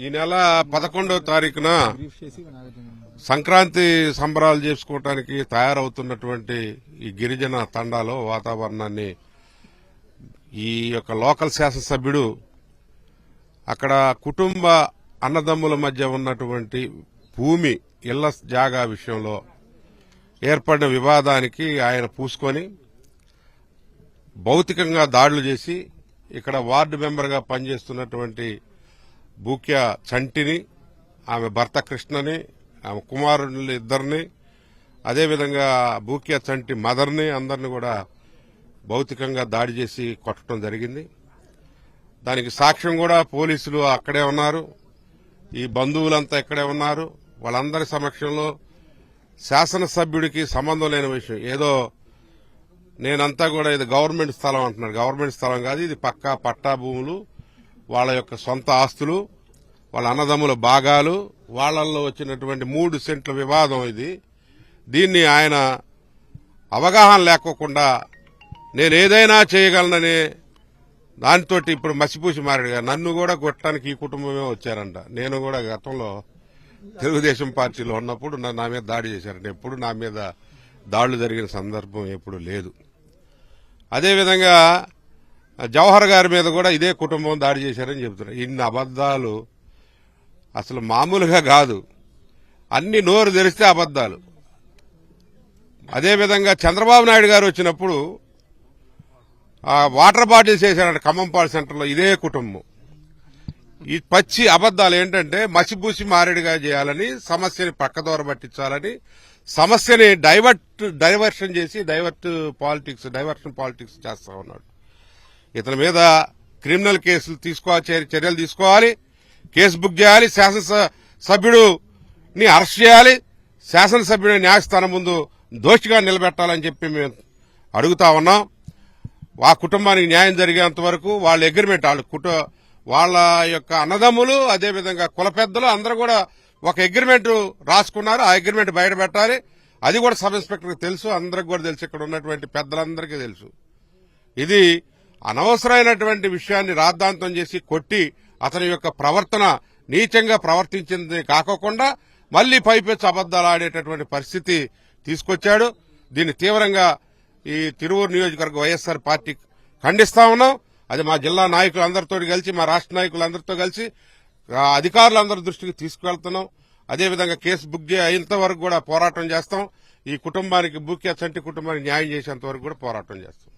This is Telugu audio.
ఈ నెల 11వ తారీఖున సంక్రాంతి సంబరాలు చేసుకోవడానికి తయారవుతున్నటువంటి ఈ గిరిజన తండాలో వాతావరణాన్ని ఈ యొక్క లోకల్ శాసనసభ్యుడు అక్కడ కుటుంబ అన్నదమ్ముల మధ్య ఉన్నటువంటి భూమి ఇళ్ల జాగా విషయంలో ఏర్పడిన వివాదానికి ఆయన పూసుకొని భౌతికంగా దాడులు చేసి ఇక్కడ వార్డు మెంబర్గా పనిచేస్తున్నటువంటి బూక్య చంటిని, ఆమె భర్త కృష్ణని, ఆమె కుమారుని ఇద్దరిని, అదేవిధంగా బూక్య చంటి మదర్ని అందరిని కూడా భౌతికంగా దాడి చేసి కొట్టడం జరిగింది. దానికి సాక్ష్యం కూడా పోలీసులు అక్కడే ఉన్నారు, ఈ బంధువులంతా ఇక్కడే ఉన్నారు. వాళ్ళందరి సమక్షంలో శాసనసభ్యుడికి సంబంధం లేని విషయం ఏదో నేనంతా కూడా ఇది గవర్నమెంట్ స్థలం అంటున్నాడు. గవర్నమెంట్ స్థలం కాదు, ఇది పక్కా పట్టా భూములు, వాళ్ళ యొక్క సొంత ఆస్తులు, వాళ్ళ అన్నదమ్ముల భాగాలు, వాళ్లలో వచ్చినటువంటి 3 సెంట్ల వివాదం ఇది. దీన్ని ఆయన అవగాహన లేకోకుండా నేనేదైనా చేయగలనని దాంతో ఇప్పుడు మసిపూసి మారాడుగా నన్ను కూడా కొట్టడానికి ఈ కుటుంబమే వచ్చారంట. నేను కూడా గతంలో తెలుగుదేశం పార్టీలో ఉన్నప్పుడు నా మీద దాడి చేశారంట. ఎప్పుడు నా మీద దాడులు జరిగిన సందర్భం ఎప్పుడు లేదు. అదేవిధంగా జవహర్ గారి మీద కూడా ఇదే కుటుంబం దాడి చేశారని చెబుతున్నారు. ఇన్ని అబద్దాలు అసలు మామూలుగా కాదు, అన్ని నోరు తెరిస్తే అబద్దాలు. అదేవిధంగా చంద్రబాబు నాయుడు గారు వచ్చినప్పుడు వాటర్ బాటిల్స్ వేశారంట ఖమ్మంపాడు సెంటర్లో, ఇదే కుటుంబం. ఈ పచ్చి అబద్దాలు ఏంటంటే మసిపూసి మారేడుగా చేయాలని, సమస్యని పక్కదోర పట్టించాలని, సమస్యని డైవర్షన్ చేసి డైవర్షన్ పాలిటిక్స్ చేస్తా ఉన్నాడు. ఇతని మీద క్రిమినల్ కేసులు చర్యలు తీసుకోవాలి, కేసు బుక్ చేయాలి, శాసనసభ్యుడిని అరెస్ట్ చేయాలి, శాసనసభ్యుడిని న్యాయస్థానం ముందు దోషిగా నిలబెట్టాలని చెప్పి మేము అడుగుతా ఉన్నాం. ఆ కుటుంబానికి న్యాయం జరిగేంత వరకు వాళ్ళ అగ్రిమెంట్ వాళ్ళ యొక్క అన్నదమ్ములు, అదేవిధంగా కుల పెద్దలు అందరూ కూడా ఒక అగ్రిమెంట్ రాసుకున్నారు. ఆ అగ్రిమెంట్ బయట పెట్టాలి. అది కూడా సబ్ ఇన్స్పెక్టర్కి తెలుసు, అందరికి కూడా తెలుసు, ఇక్కడ ఉన్నటువంటి పెద్దలందరికీ తెలుసు. ఇది అనవసరమైనటువంటి విషయాన్ని రాద్ధాంతం చేసి కొట్టి అతని యొక్క ప్రవర్తన నీచంగా ప్రవర్తించింది కాకోకుండా మళ్లీ పైపెచ్చు అబద్దాలు ఆడేటటువంటి పరిస్థితి తీసుకొచ్చాడు. దీన్ని తీవ్రంగా ఈ తిరువూరు నియోజకవర్గ వైఎస్ఆర్ పార్టీ ఖండిస్తా ఉన్నాం. అది మా జిల్లా నాయకులందరితో కలిసి, మా రాష్ట్ర నాయకులందరితో కలిసి అధికారులందరి దృష్టికి తీసుకువెళ్తున్నాం. అదేవిధంగా కేసు బుక్ అయ్యేంత వరకు కూడా పోరాటం చేస్తాం. ఈ కుటుంబానికి, బూక్యా చంటి కుటుంబానికి న్యాయం చేసేంత వరకు కూడా పోరాటం చేస్తాం.